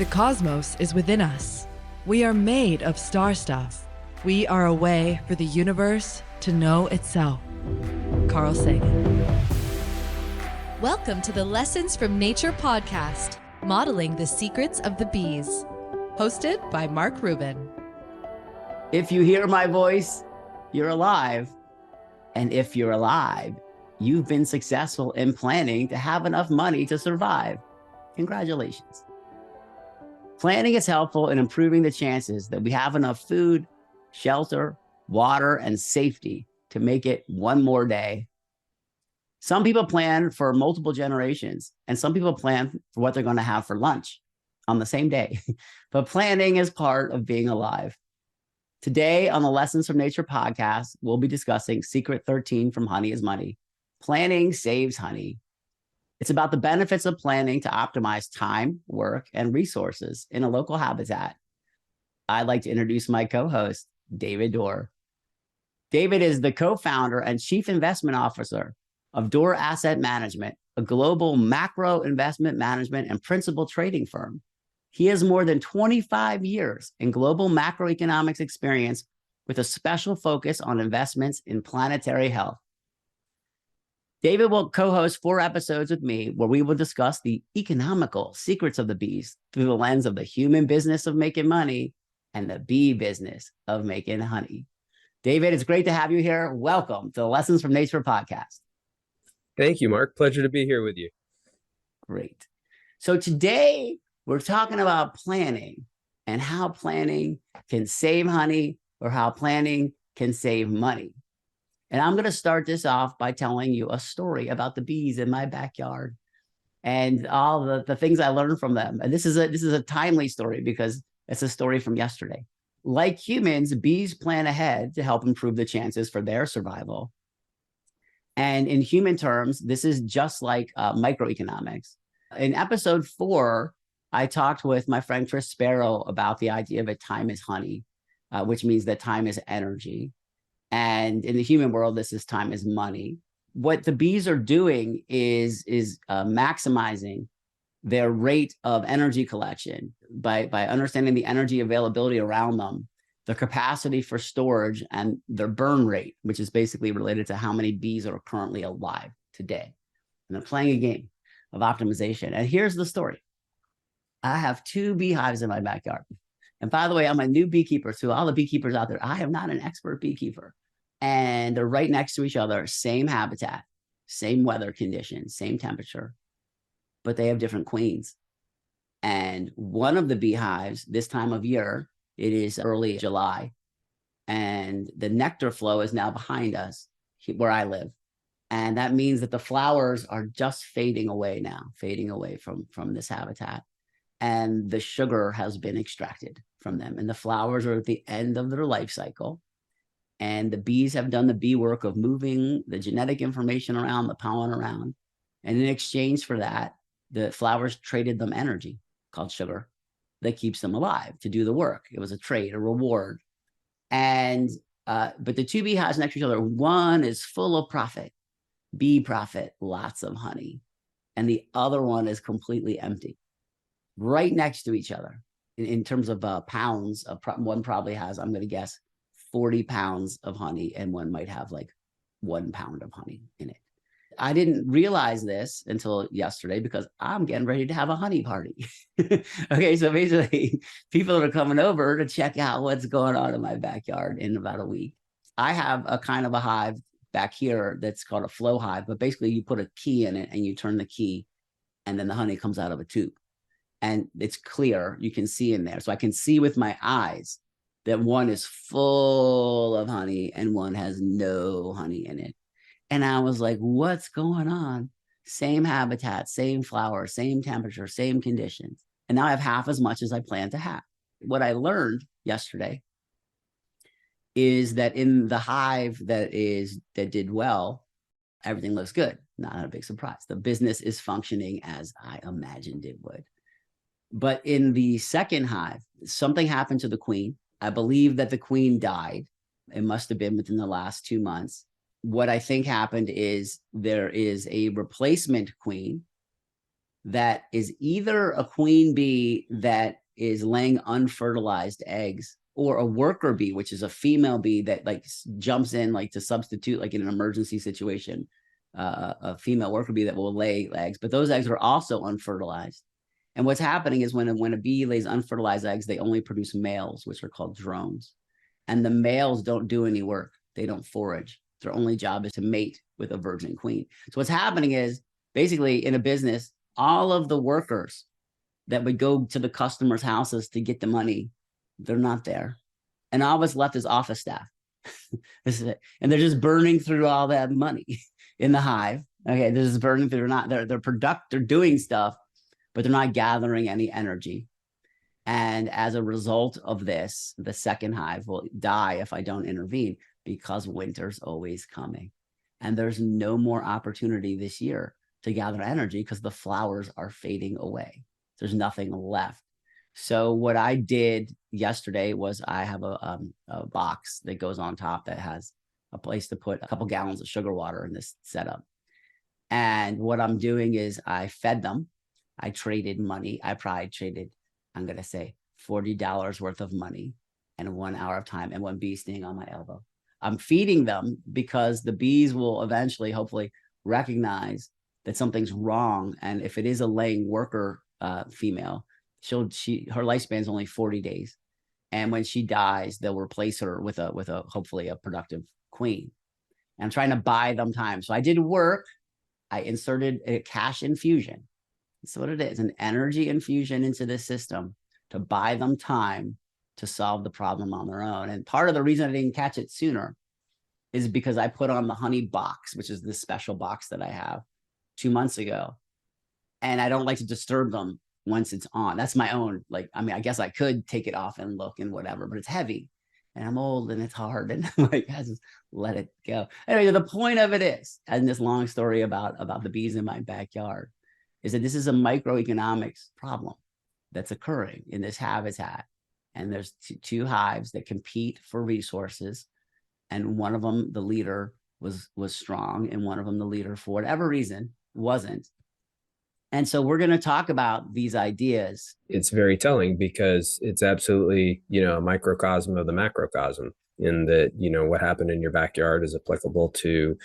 The cosmos is within us. We are made of star stuff. We are a way for the universe to know itself. Carl Sagan. Welcome to the Lessons from Nature podcast, modeling the secrets of the bees. Hosted by Mark Rubin. If you hear my voice, you're alive. And if you're alive, you've been successful in planning to have enough money to survive. Congratulations. Planning is helpful in improving the chances that we have enough food, shelter, water, and safety to make it one more day. Some people plan for multiple generations, and some people plan for what they're going to have for lunch on the same day. But planning is part of being alive. Today on the Lessons from Nature podcast, we'll be discussing Secret 13 from Honey is Money. Planning saves honey. It's about the benefits of planning to optimize time, work, and resources in a local habitat. I'd like to introduce my co-host, David Dorr. David is the co-founder and chief investment officer of Dorr Asset Management, a global macro investment management and principal trading firm. He has more than 25 years in global macroeconomics experience with a special focus on investments in planetary health. David will co-host 4 episodes with me where we will discuss the economical secrets of the bees through the lens of the human business of making money and the bee business of making honey. David, it's great to have you here. Welcome to the Lessons from Nature podcast. Thank you, Mark. Pleasure to be here with you. Great. So today we're talking about planning and how planning can save honey or how planning can save money. And I'm going to start this off by telling you a story about the bees in my backyard and all the things I learned from them. And this is a timely story because it's a story from yesterday. Like humans, bees plan ahead to help improve the chances for their survival. And in human terms, this is just like microeconomics. In episode 4, I talked with my friend Chris Sparrow about the idea of time is honey, which means that time is energy. And in the human world, this is time is money. What the bees are doing is maximizing their rate of energy collection by understanding the energy availability around them, the capacity for storage, and their burn rate, which is basically related to how many bees are currently alive today. And they're playing a game of optimization. And here's the story. I have 2 beehives in my backyard. And by the way, I'm a new beekeeper. So all the beekeepers out there, I am not an expert beekeeper. And they're right next to each other, same habitat, same weather conditions, same temperature, but they have different queens. And one of the beehives this time of year, it is early July, and the nectar flow is now behind us where I live. And that means that the flowers are just fading away now, fading away from this habitat. And the sugar has been extracted from them. And the flowers are at the end of their life cycle. And the bees have done the bee work of moving the genetic information around, the pollen around. And in exchange for that, the flowers traded them energy called sugar that keeps them alive to do the work. It was a trade, a reward. And but the 2 beehives next to each other, one is full of profit, bee profit, lots of honey. And the other one is completely empty, right next to each other. In terms of pounds, one probably has, I'm going to guess, 40 pounds of honey, and one might have like 1 pound of honey in it. I didn't realize this until yesterday because I'm getting ready to have a honey party. Okay, so basically people are coming over to check out what's going on in my backyard in about a week. I have a kind of a hive back here that's called a flow hive, but basically you put a key in it and you turn the key and then the honey comes out of a tube. And it's clear, you can see in there. So I can see with my eyes that one is full of honey and one has no honey in it. And I was like, what's going on? Same habitat, same flower, same temperature, same conditions. And now I have half as much as I planned to have. What I learned yesterday is that in the hive that did well, everything looks good. Not a big surprise. The business is functioning as I imagined it would. But in the second hive, something happened to the queen. I believe that the queen died. It must have been within the last 2 months. What I think happened is there is a replacement queen that is either a queen bee that is laying unfertilized eggs, or a worker bee, which is a female bee that like jumps in like to substitute, like in an emergency situation, a female worker bee that will lay eggs, but those eggs are also unfertilized. And what's happening is when a bee lays unfertilized eggs, they only produce males, which are called drones. And the males don't do any work. They don't forage. Their only job is to mate with a virgin queen. So what's happening is basically in a business, all of the workers that would go to the customers' houses to get the money, they're not there. And all that's left is office staff. This is it. And they're just burning through all that money in the hive. Okay, they're just burning through. They're doing stuff, but they're not gathering any energy. And as a result of this, the second hive will die if I don't intervene, because winter's always coming. And there's no more opportunity this year to gather energy because the flowers are fading away. There's nothing left. So what I did yesterday was I have a box that goes on top that has a place to put a couple gallons of sugar water in this setup. And what I'm doing is I fed them. I traded money. I probably traded, I'm going to say, $40 worth of money and 1 hour of time and one bee sting on my elbow. I'm feeding them because the bees will eventually, hopefully, recognize that something's wrong. And if it is a laying worker female, her lifespan is only 40 days. And when she dies, they'll replace her with a hopefully a productive queen. And I'm trying to buy them time. So I did work. I inserted a cash infusion. That's what it is, an energy infusion into this system to buy them time to solve the problem on their own. And part of the reason I didn't catch it sooner is because I put on the honey box, which is this special box that I have 2 months ago. And I don't like to disturb them once it's on. That's my own, like, I mean, I guess I could take it off and look and whatever, but it's heavy and I'm old and it's hard. And I'm like, I just let it go. Anyway, the point of it is, and this long story about the bees in my backyard, is that this is a microeconomics problem that's occurring in this habitat. And there's two hives that compete for resources. And one of them, the leader was strong, and one of them, the leader, for whatever reason, wasn't. And so we're going to talk about these ideas. It's very telling because it's absolutely, a microcosm of the macrocosm, in that, what happened in your backyard is applicable to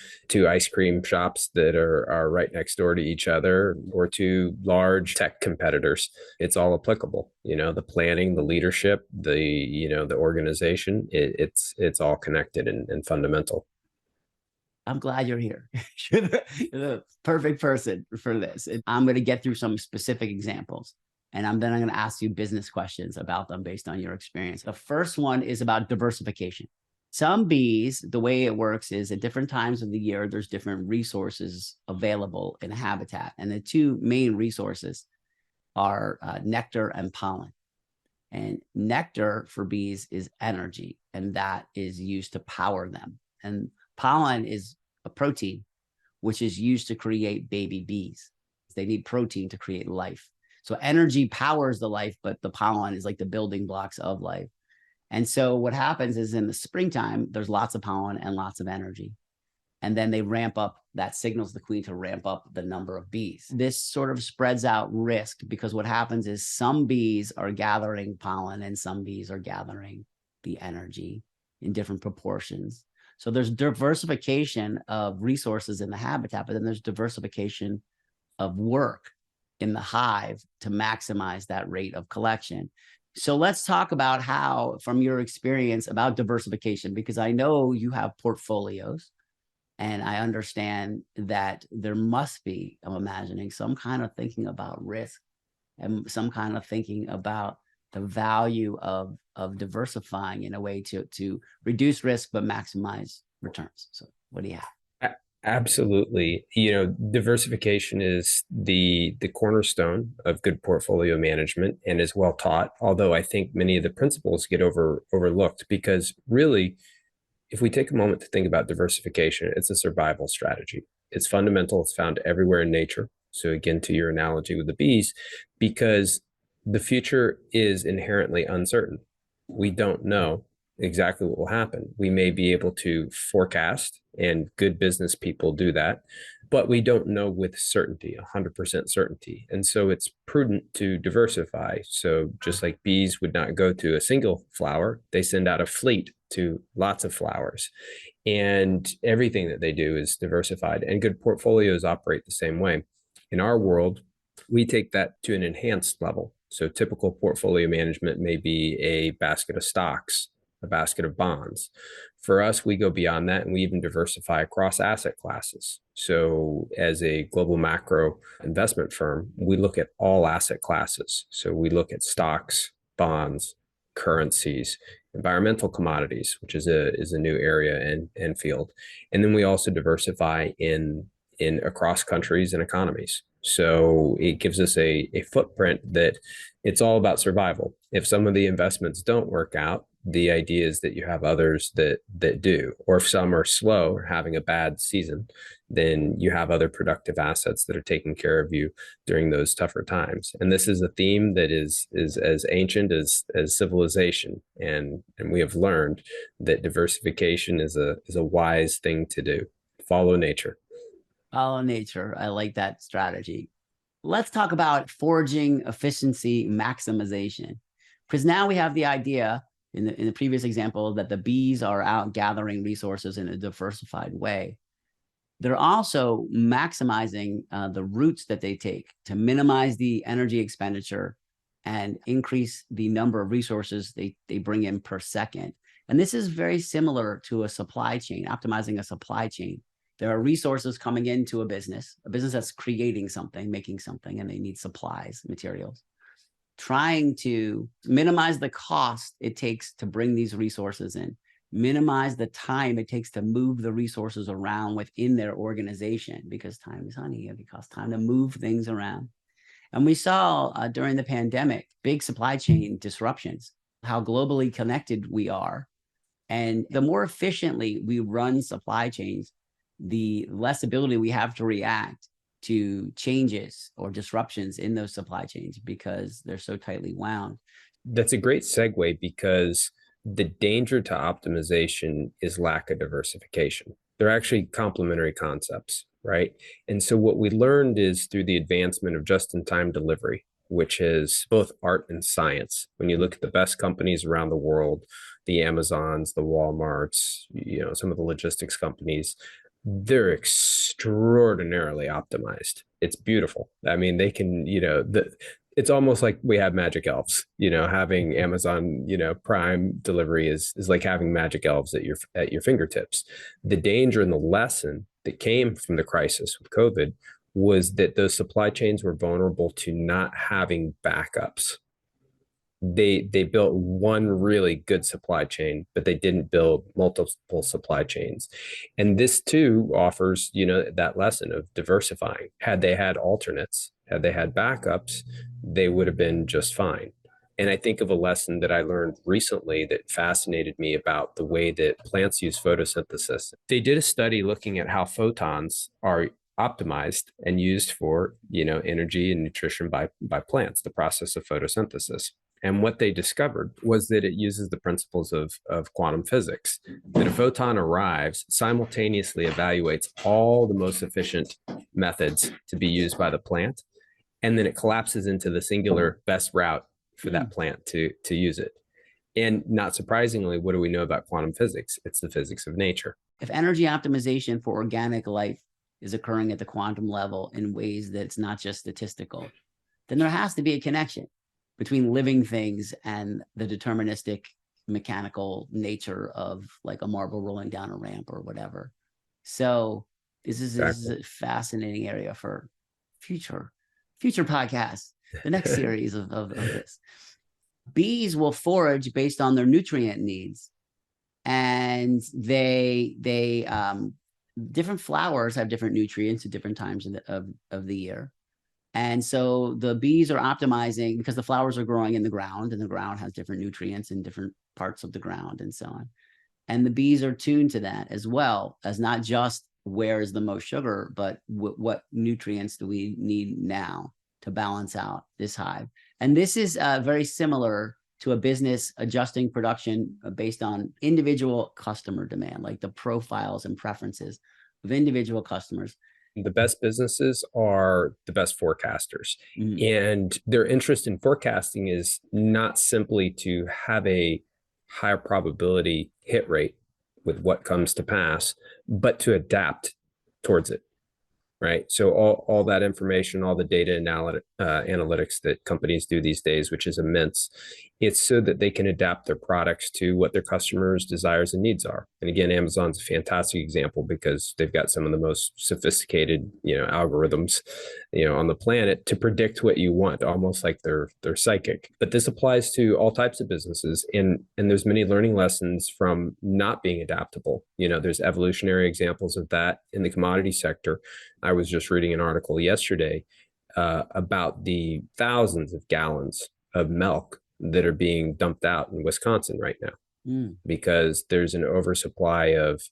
ice cream shops that are right next door to each other, or to large tech competitors. It's all applicable. The planning, the leadership, the organization, it's all connected and fundamental. I'm glad you're here. You're the perfect person for this. I'm going to get through some specific examples, and then I'm going to ask you business questions about them based on your experience. The first one is about diversification. Some bees, the way it works is at different times of the year, there's different resources available in a habitat. And the two main resources are nectar and pollen. And nectar for bees is energy, and that is used to power them. And pollen is a protein, which is used to create baby bees. They need protein to create life. So energy powers the life, but the pollen is like the building blocks of life. And so what happens is in the springtime, there's lots of pollen and lots of energy. And then they ramp up, that signals the queen to ramp up the number of bees. This sort of spreads out risk, because what happens is some bees are gathering pollen and some bees are gathering the energy in different proportions. So there's diversification of resources in the habitat, but then there's diversification of work in the hive to maximize that rate of collection. So let's talk about how, from your experience, about diversification, because I know you have portfolios, and I understand that there must be, I'm imagining, some kind of thinking about risk and some kind of thinking about the value of diversifying in a way to reduce risk but maximize returns. So what do you have? Absolutely. Diversification is the cornerstone of good portfolio management and is well taught, although I think many of the principles get overlooked, because really, if we take a moment to think about diversification, it's a survival strategy. It's fundamental. It's found everywhere in nature. So again, to your analogy with the bees, because the future is inherently uncertain. We don't know exactly what will happen. We may be able to forecast, and good business people do that, but we don't know with certainty, 100% certainty. And so it's prudent to diversify. So just like bees would not go to a single flower, they send out a fleet to lots of flowers. And everything that they do is diversified, and good portfolios operate the same way. In our world, we take that to an enhanced level. So typical portfolio management may be a basket of stocks, a basket of bonds. For us, we go beyond that, and we even diversify across asset classes. So as a global macro investment firm, we look at all asset classes. So we look at stocks, bonds, currencies, environmental commodities, which is a new area and field. And then we also diversify in across countries and economies. So it gives us a footprint that it's all about survival. If some of the investments don't work out, the idea is that you have others that do. Or if some are slow or having a bad season, then you have other productive assets that are taking care of you during those tougher times. And this is a theme that is as ancient as civilization. And we have learned that diversification is a wise thing to do. Follow nature. Follow nature. I like that strategy. Let's talk about foraging efficiency maximization, because now we have the idea in the previous example that the bees are out gathering resources in a diversified way. They're also maximizing the routes that they take to minimize the energy expenditure and increase the number of resources they bring in per second. And this is very similar to a supply chain, optimizing a supply chain. There are resources coming into a business that's creating something, making something, and they need supplies, materials. Trying to minimize the cost it takes to bring these resources in, minimize the time it takes to move the resources around within their organization, because time is honey. It costs time to move things around. And we saw during the pandemic, big supply chain disruptions, how globally connected we are. And the more efficiently we run supply chains, the less ability we have to react to changes or disruptions in those supply chains because they're so tightly wound. That's a great segue, because the danger to optimization is lack of diversification. They're actually complementary concepts, right? And so what we learned is through the advancement of just-in-time delivery, which is both art and science. When you look at the best companies around the world, the Amazons, the Walmarts, some of the logistics companies, they're extraordinarily optimized. It's beautiful. I mean, they can, it's almost like we have magic elves. Having Amazon, Prime delivery is like having magic elves at your fingertips. The danger and the lesson that came from the crisis with COVID was that those supply chains were vulnerable to not having backups. They built one really good supply chain, but they didn't build multiple supply chains. And this too offers, that lesson of diversifying. Had they had alternates, had they had backups, they would have been just fine. And I think of a lesson that I learned recently that fascinated me about the way that plants use photosynthesis. They did a study looking at how photons are optimized and used for, energy and nutrition by plants, the process of photosynthesis. And what they discovered was that it uses the principles of quantum physics, that a photon arrives, simultaneously evaluates all the most efficient methods to be used by the plant, and then it collapses into the singular best route for that plant to use it. And not surprisingly, what do we know about quantum physics? It's the physics of nature. If energy optimization for organic life is occurring at the quantum level in ways that it's not just statistical, then there has to be a connection between living things and the deterministic mechanical nature of like a marble rolling down a ramp or whatever. So this is a fascinating area for future podcasts, the next series of this. Bees will forage based on their nutrient needs, and they different flowers have different nutrients at different times of the year. And so the bees are optimizing because the flowers are growing in the ground, and the ground has different nutrients in different parts of the ground and so on. And the bees are tuned to that, as well as not just where is the most sugar, but what nutrients do we need now to balance out this hive. And this is very similar to a business adjusting production based on individual customer demand, like the profiles and preferences of individual customers. The best businesses are the best forecasters. Mm. And their interest in forecasting is not simply to have a higher probability hit rate with what comes to pass, but to adapt towards it. Right. So all that information, all the data analytics that companies do these days, which is immense, it's so that they can adapt their products to what their customers' desires and needs are. And again, Amazon's a fantastic example because they've got some of the most sophisticated, algorithms, on the planet to predict what you want, almost like they're psychic. But this applies to all types of businesses, and there's many learning lessons from not being adaptable. There's evolutionary examples of that in the commodity sector. I was just reading an article yesterday about the thousands of gallons of milk that are being dumped out in Wisconsin right now because there's an oversupply of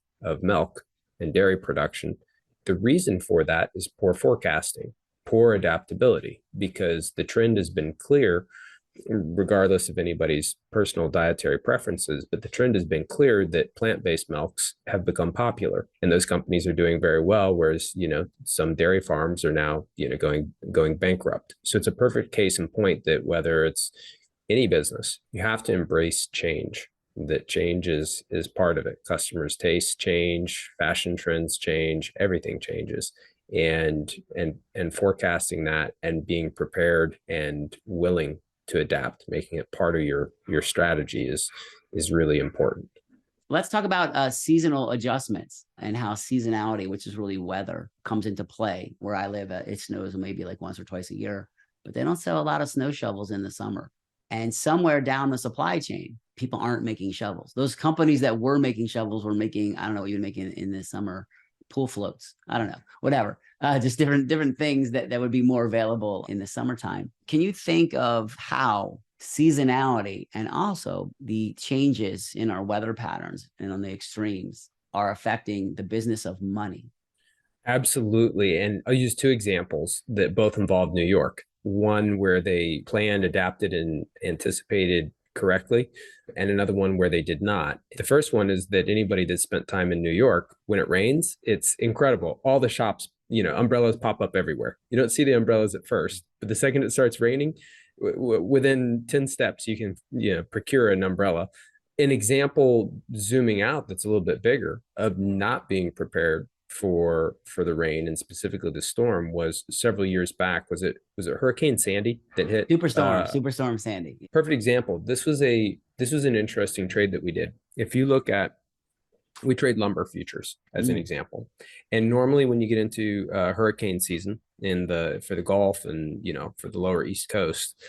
milk and dairy production. The reason for that is poor forecasting, poor adaptability, because the trend has been clear, regardless of anybody's personal dietary preferences, but the trend has been clear that plant-based milks have become popular, and those companies are doing very well, whereas some dairy farms are now going bankrupt. So it's a perfect case in point that whether it's any business, you have to embrace change. That change is part of it. Customers' tastes change, fashion trends change, everything changes. And forecasting that and being prepared and willing to adapt, making it part of your strategy is really important. Let's talk about seasonal adjustments and how seasonality, which is really weather, comes into play. Where I live, it snows maybe like once or twice a year, but they don't sell a lot of snow shovels in the summer. And somewhere down the supply chain, people aren't making shovels. Those companies that were making shovels were making, I don't know what you're making in the summer, pool floats. I don't know, whatever. Just different things that would be more available in the summertime. Can you think of how seasonality and also the changes in our weather patterns and on the extremes are affecting the business of money? Absolutely. And I'll use two examples that both involve New York. One where they planned, adapted, and anticipated correctly, and another one where they did not. The first one is that anybody that spent time in New York, when it rains, it's incredible. All the shops, umbrellas pop up everywhere. You don't see the umbrellas at first, but the second it starts raining, within 10 steps, you can procure an umbrella. An example zooming out that's a little bit bigger of not being prepared for the rain and specifically the storm was several years back. Was it Hurricane Sandy that hit? Superstorm Sandy. Perfect example. This was an interesting trade that we did. If you look at, we trade lumber futures as an example, and normally when you get into hurricane season for the Gulf and for the lower East Coast,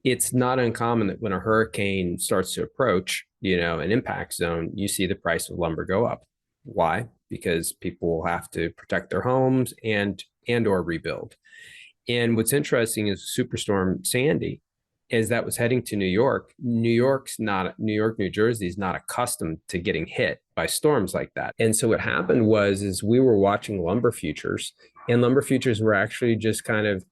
it's not uncommon that when a hurricane starts to approach an impact zone, you see the price of lumber go up. Why? Because people will have to protect their homes and or rebuild. And what's interesting is Superstorm Sandy, as that was heading to New York, New York, New Jersey is not accustomed to getting hit by storms like that. And so what happened was we were watching lumber futures, and lumber futures were actually just kind of,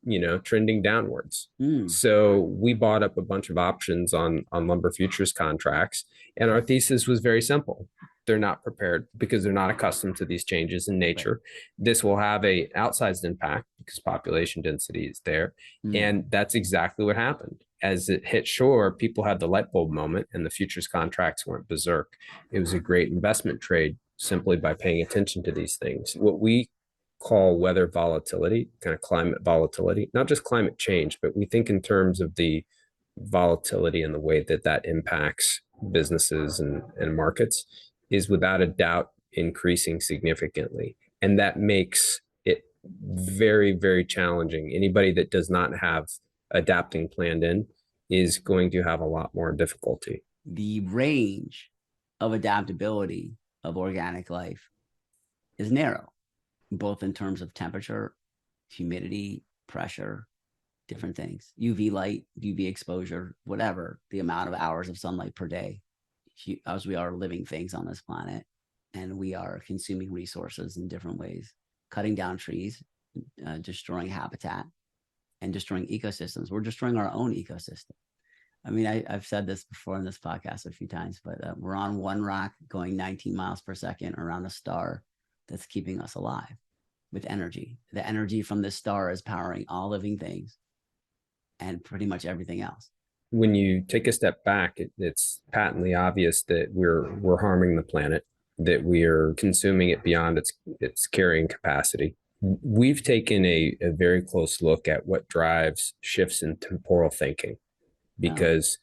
trending downwards. So we bought up a bunch of options on lumber futures contracts, and our thesis was very simple. They're not prepared because they're not accustomed to these changes in nature. Right. This will have an outsized impact because population density is there. And that's exactly what happened. As it hit shore, people had the light bulb moment and the futures contracts went berserk. It was a great investment trade simply by paying attention to these things. What we call weather volatility, kind of climate volatility, not just climate change, but we think in terms of the volatility and the way that impacts businesses and markets is without a doubt increasing significantly. And that makes it very, very challenging. Anybody that does not have adapting planned in is going to have a lot more difficulty. The range of adaptability of organic life is narrow, both in terms of temperature, humidity, pressure, different things, UV light, UV exposure, whatever, the amount of hours of sunlight per day, as we are living things on this planet, and we are consuming resources in different ways, cutting down trees, destroying habitat, and destroying ecosystems. We're destroying our own ecosystem. I mean, I've said this before in this podcast a few times, but we're on one rock going 19 miles per second around a star that's keeping us alive. with energy. The energy from the star is powering all living things and pretty much everything else. When you take a step back, it's patently obvious that we're harming the planet, that we are consuming it beyond its carrying capacity. We've taken a very close look at what drives shifts in temporal thinking, because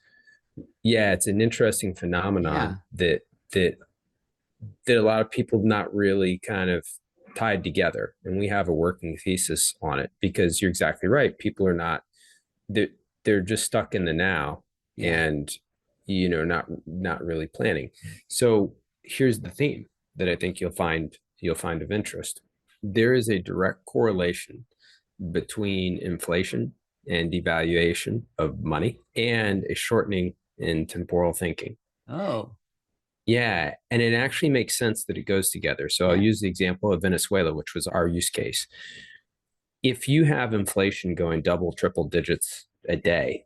it's an interesting phenomenon that a lot of people have not really kind of tied together. And we have a working thesis on it, because you're exactly right. People are not, they're just stuck in the now and, not really planning. So here's the theme that I think you'll find of interest. There is a direct correlation between inflation and devaluation of money and a shortening in temporal thinking. Oh. Yeah. And it actually makes sense that it goes together. So I'll use the example of Venezuela, which was our use case. If you have inflation going double, triple digits a day,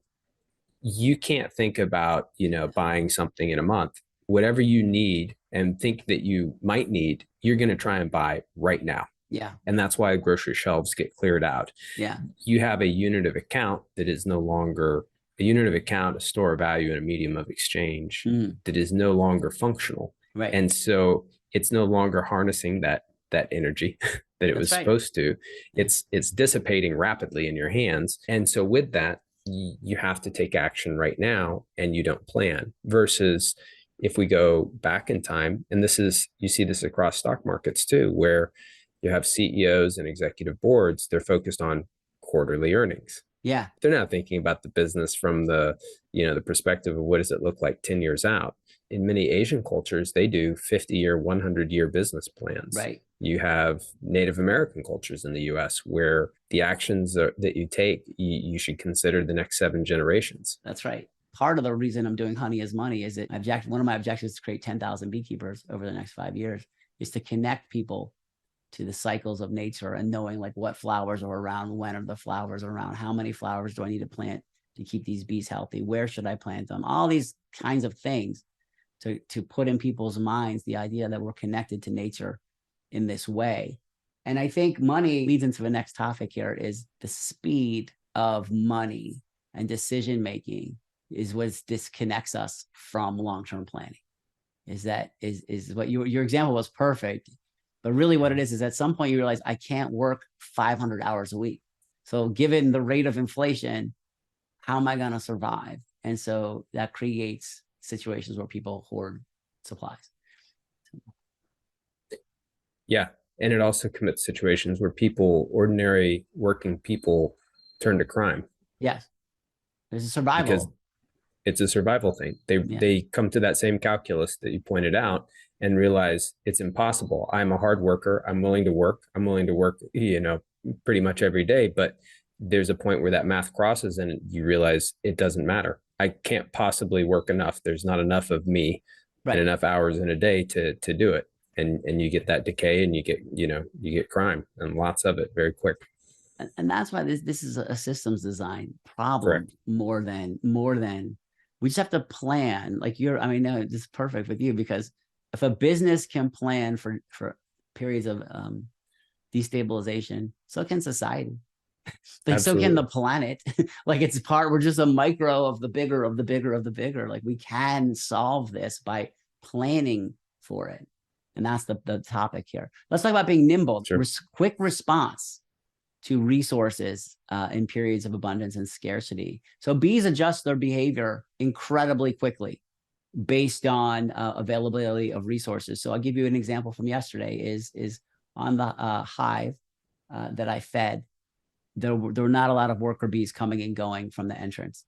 you can't think about, buying something in a month. Whatever you need and think that you might need, you're going to try and buy right now. Yeah. And that's why grocery shelves get cleared out. Yeah. You have a unit of account that is no longer a unit of account, a store of value, and a medium of exchange that is no longer functional. Right. And so it's no longer harnessing that energy that it was supposed to. It's dissipating rapidly in your hands. And so with that, you have to take action right now, and you don't plan. Versus if we go back in time, and you see this across stock markets too, where you have CEOs and executive boards, they're focused on quarterly earnings. Yeah. They're not thinking about the business from the perspective of what does it look like 10 years out. In many Asian cultures, they do 50-year, 100-year business plans. Right. You have Native American cultures in the US where the actions that you take, you should consider the next 7 generations. That's right. Part of the reason I'm doing Honey is Money is that one of my objectives to create 10,000 beekeepers over the next 5 years is to connect people to the cycles of nature and knowing like what flowers are around, when are the flowers around, how many flowers do I need to plant to keep these bees healthy, where should I plant them, all these kinds of things to put in people's minds the idea that we're connected to nature in this way. And I think money leads into the next topic here is the speed of money and decision making is what disconnects us from long-term planning. Is what your example was perfect. But really what it is at some point you realize I can't work 500 hours a week. So given the rate of inflation, how am I going to survive? And so that creates situations where people hoard supplies. Yeah. And it also commits situations where ordinary working people, turn to crime. Yes. There's a survival. Because it's a survival thing. They come to that same calculus that you pointed out and realize it's impossible. I'm a hard worker. I'm willing to work. Pretty much every day. But there's a point where that math crosses and you realize it doesn't matter. I can't possibly work enough. There's not enough of me and enough hours in a day to do it. And you get that decay and you get crime and lots of it very quick. And that's why this is a systems design problem. Correct. more than we just have to plan. Like no, this is perfect with you because if a business can plan for periods of destabilization, so can society. Like so can the planet. Like we're just a micro of the bigger of the bigger of the bigger. Like we can solve this by planning for it. And that's the topic here. Let's talk about being nimble. Sure. Quick response to resources in periods of abundance and scarcity. So bees adjust their behavior incredibly quickly based on availability of resources. So I'll give you an example from yesterday is on the hive that I fed. There were not a lot of worker bees coming and going from the entrance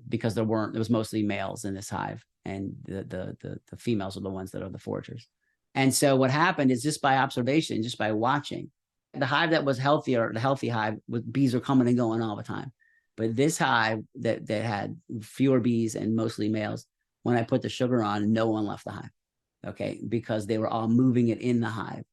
because there was mostly males in this hive, and the females are the ones that are the foragers. And so what happened is just by observation, just by watching, the hive that was healthier, the healthy hive, with bees are coming and going all the time. But this hive that had fewer bees and mostly males, when I put the sugar on, no one left the hive, okay, because they were all moving it in the hive.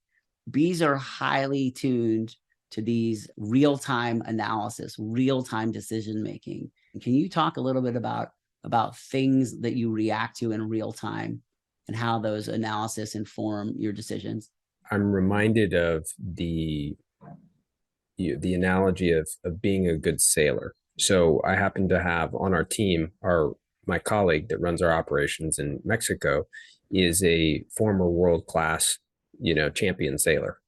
Bees are highly tuned to these real-time analysis, real-time decision-making. Can you talk a little bit about things that you react to in real time and how those analysis inform your decisions? I'm reminded of the analogy of being a good sailor. So I happen to have on our team, my colleague that runs our operations in Mexico is a former world-class, champion sailor.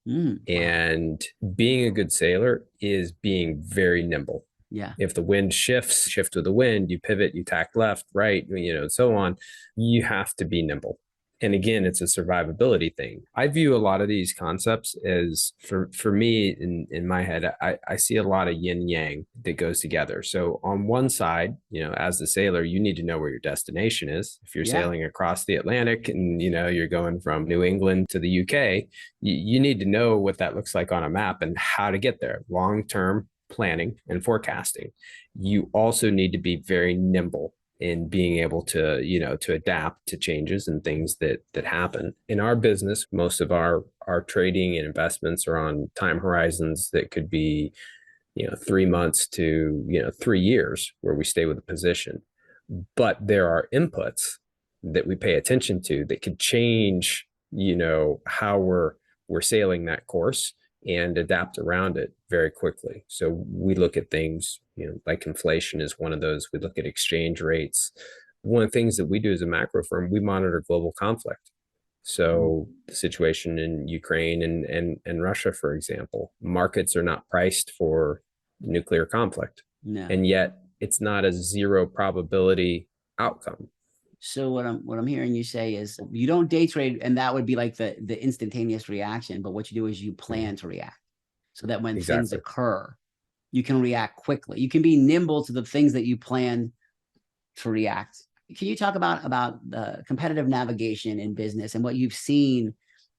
And being a good sailor is being very nimble. Yeah. If the wind shifts, shift with the wind, you pivot, you tack left, right, so on. You have to be nimble. And again, it's a survivability thing. I view a lot of these concepts as, for me, in my head, I see a lot of yin yang that goes together. So on one side, as the sailor, you need to know where your destination is. If you're sailing across the Atlantic and, you're going from New England to the UK, you need to know what that looks like on a map and how to get there. Long-term planning and forecasting. You also need to be very nimble in being able to, to adapt to changes and things that happen. In our business, most of our trading and investments are on time horizons that could be, 3 months to, 3 years where we stay with a position. But there are inputs that we pay attention to that could change, how we're sailing that course and adapt around it very quickly. So we look at things, like inflation is one of those. We look at exchange rates. One of the things that we do as a macro firm, we monitor global conflict. So the situation in Ukraine and Russia, for example, markets are not priced for nuclear conflict. No. And yet it's not a zero probability outcome. So what I'm hearing you say is you don't day trade, and that would be like the instantaneous reaction. But what you do is you plan to react, so that when things occur, you can react quickly. You can be nimble to the things that you plan to react. Can you talk about the competitive navigation in business and what you've seen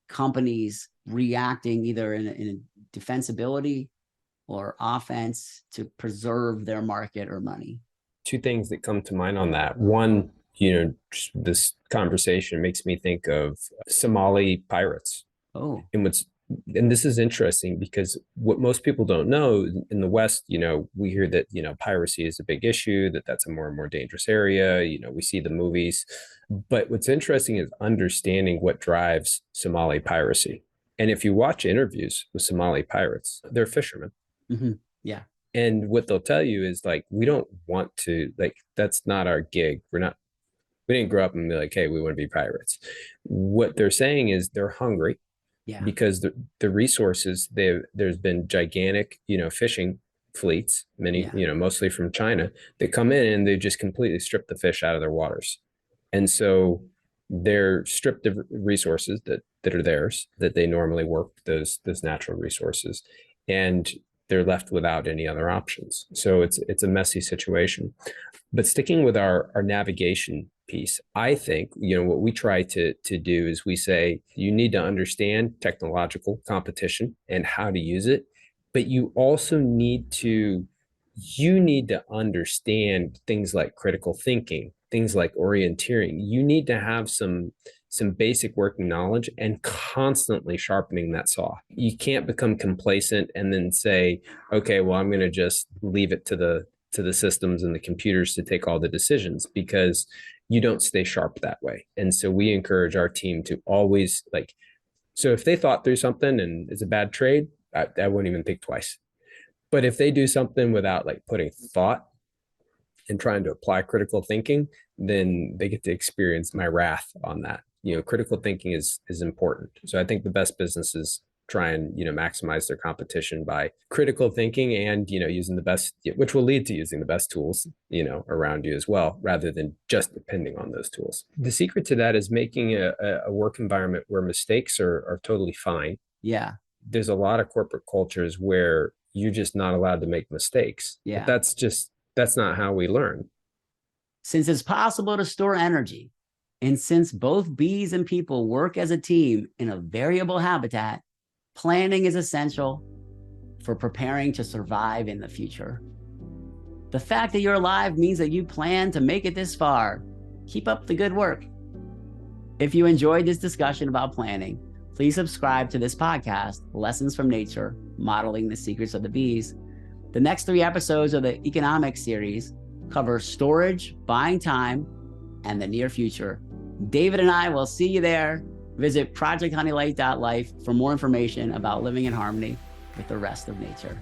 companies reacting either in defensibility or offense to preserve their market or money? Two things that come to mind on that. One, this conversation makes me think of Somali pirates. Oh. And this is interesting because what most people don't know in the West, we hear that, piracy is a big issue, that's a more and more dangerous area. We see the movies. But what's interesting is understanding what drives Somali piracy. And if you watch interviews with Somali pirates, they're fishermen. Mm-hmm. Yeah. And what they'll tell you is we don't want to, that's not our gig. We didn't grow up and be like, hey, we want to be pirates. What they're saying is they're hungry. Yeah. Because the resources, there's been gigantic, fishing fleets, many, mostly from China, that come in and they just completely strip the fish out of their waters. And so they're stripped of resources that are theirs, that they normally work, those natural resources, and they're left without any other options. So it's a messy situation. But sticking with our navigation piece, I think, what we try to do is we say, you need to understand technological competition and how to use it, but you also need to understand things like critical thinking, things like orienteering. You need to have some basic working knowledge and constantly sharpening that saw. You can't become complacent and then say, okay, well, I'm going to just leave it to the systems and the computers to take all the decisions, because you don't stay sharp that way. And so we encourage our team to always so if they thought through something and it's a bad trade, I wouldn't even think twice. But if they do something without putting thought and trying to apply critical thinking, then they get to experience my wrath on that. Critical thinking is important. So I think the best businesses try and, maximize their competition by critical thinking and, using the best, which will lead to using the best tools, around you as well, rather than just depending on those tools. The secret to that is making a work environment where mistakes are totally fine. Yeah. There's a lot of corporate cultures where you're just not allowed to make mistakes. Yeah. But that's not how we learn. Since it's possible to store energy, and since both bees and people work as a team in a variable habitat, planning is essential for preparing to survive in the future. The fact that you're alive means that you plan to make it this far. Keep up the good work. If you enjoyed this discussion about planning, please subscribe to this podcast, Lessons from Nature, Modeling the Secrets of the Bees. The next 3 episodes of the economics series cover storage, buying time, and the near future. David and I will see you there. Visit projecthoneylight.life for more information about living in harmony with the rest of nature.